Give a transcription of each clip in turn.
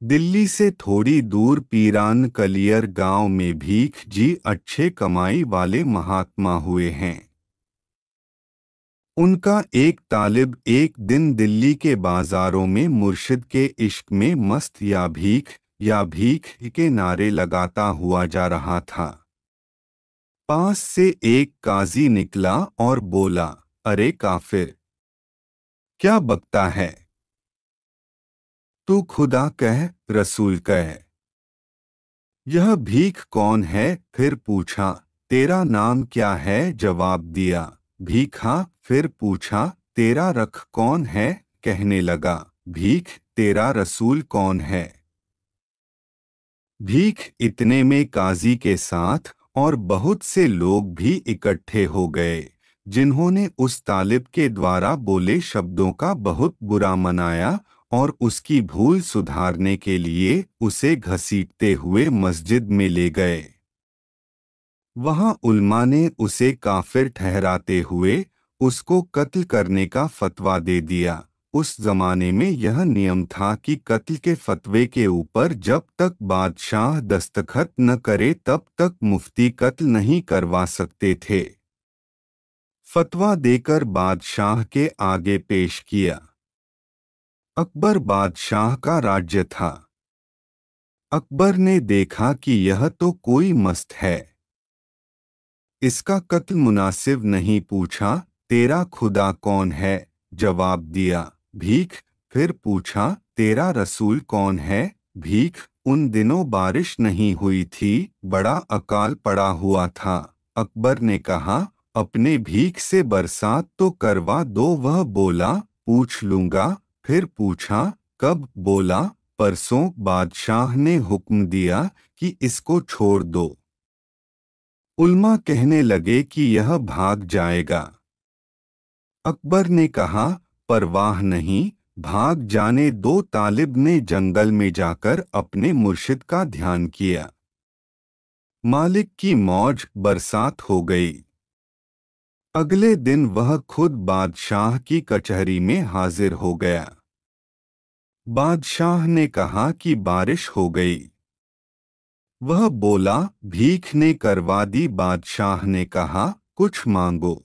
दिल्ली से थोड़ी दूर पीरान कलियर गांव में भीख जी अच्छे कमाई वाले महात्मा हुए हैं। उनका एक तालिब एक दिन दिल्ली के बाजारों में मुर्शिद के इश्क में मस्त या भीख के नारे लगाता हुआ जा रहा था। पास से एक काजी निकला और बोला, अरे काफिर, क्या बकता है? तू खुदा कह, रसूल कह। यह भीख कौन है? फिर पूछा, तेरा नाम क्या है? जवाब दिया, भीखा। फिर पूछा, तेरा रख कौन है? कहने लगा, भीख। तेरा रसूल कौन है? भीख। इतने में काजी के साथ और बहुत से लोग भी इकट्ठे हो गए, जिन्होंने उस तालिब के द्वारा बोले शब्दों का बहुत बुरा मनाया और उसकी भूल सुधारने के लिए उसे घसीटते हुए मस्जिद में ले गए। वहां उल्मा ने उसे काफिर ठहराते हुए उसको कत्ल करने का फतवा दे दिया। उस जमाने में यह नियम था कि कत्ल के फतवे के ऊपर जब तक बादशाह दस्तखत न करे तब तक मुफ्ती कत्ल नहीं करवा सकते थे। फतवा देकर बादशाह के आगे पेश किया। अकबर बादशाह का राज्य था। अकबर ने देखा कि यह तो कोई मस्त है, इसका कत्ल मुनासिब नहीं। पूछा, तेरा खुदा कौन है? जवाब दिया, भीख। फिर पूछा, तेरा रसूल कौन है? भीख। उन दिनों बारिश नहीं हुई थी, बड़ा अकाल पड़ा हुआ था। अकबर ने कहा, अपने भीख से बरसात तो करवा दो। वह बोला, पूछ लूंगा। फिर पूछा, कब? बोला, परसों। बादशाह ने हुक्म दिया कि इसको छोड़ दो। उल्मा कहने लगे कि यह भाग जाएगा। अकबर ने कहा, परवाह नहीं, भाग जाने दो। तालिब ने जंगल में जाकर अपने मुर्शिद का ध्यान किया। मालिक की मौज, बरसात हो गई। अगले दिन वह खुद बादशाह की कचहरी में हाजिर हो गया। बादशाह ने कहा कि बारिश हो गई। वह बोला, भीख ने करवा दी। बादशाह ने कहा, कुछ मांगो।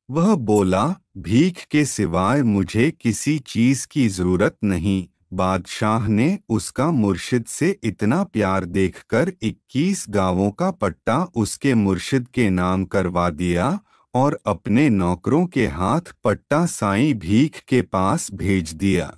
वह बोला, भीख के सिवाय मुझे किसी चीज की जरूरत नहीं। बादशाह ने उसका मुर्शिद से इतना प्यार देखकर 21 गांवों का पट्टा उसके मुर्शिद के नाम करवा दिया और अपने नौकरों के हाथ पट्टा साईं भीख के पास भेज दिया।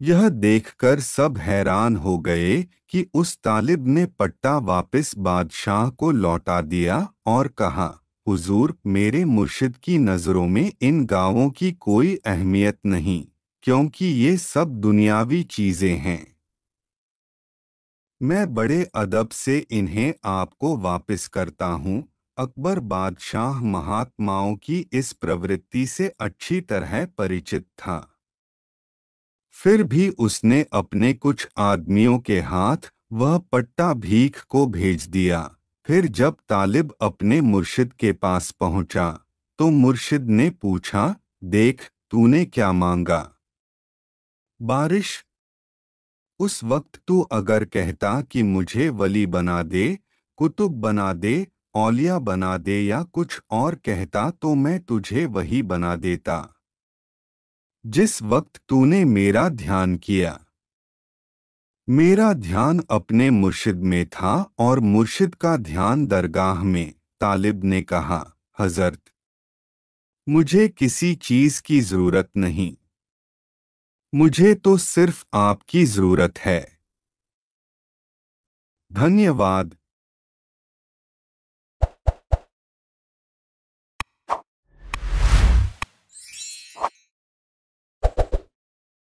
यह देखकर सब हैरान हो गए कि उस तालिब ने पट्टा वापस बादशाह को लौटा दिया और कहा, हुजूर, मेरे मुर्शिद की नज़रों में इन गांवों की कोई अहमियत नहीं, क्योंकि ये सब दुनियावी चीज़ें हैं। मैं बड़े अदब से इन्हें आपको वापस करता हूँ। अकबर बादशाह महात्माओं की इस प्रवृत्ति से अच्छी तरह परिचित था। फिर भी उसने अपने कुछ आदमियों के हाथ वह पट्टा भीख को भेज दिया। फिर जब तालिब अपने मुर्शिद के पास पहुंचा तो मुर्शिद ने पूछा, देख, तूने क्या मांगा? बारिश। उस वक्त तू अगर कहता कि मुझे वली बना दे, कुतुब बना दे, औलिया बना दे या कुछ और कहता तो मैं तुझे वही बना देता। जिस वक्त तूने मेरा ध्यान किया, मेरा ध्यान अपने मुर्शिद में था और मुर्शिद का ध्यान दरगाह में। तालिब ने कहा, हजरत, मुझे किसी चीज की जरूरत नहीं, मुझे तो सिर्फ आपकी जरूरत है। धन्यवाद।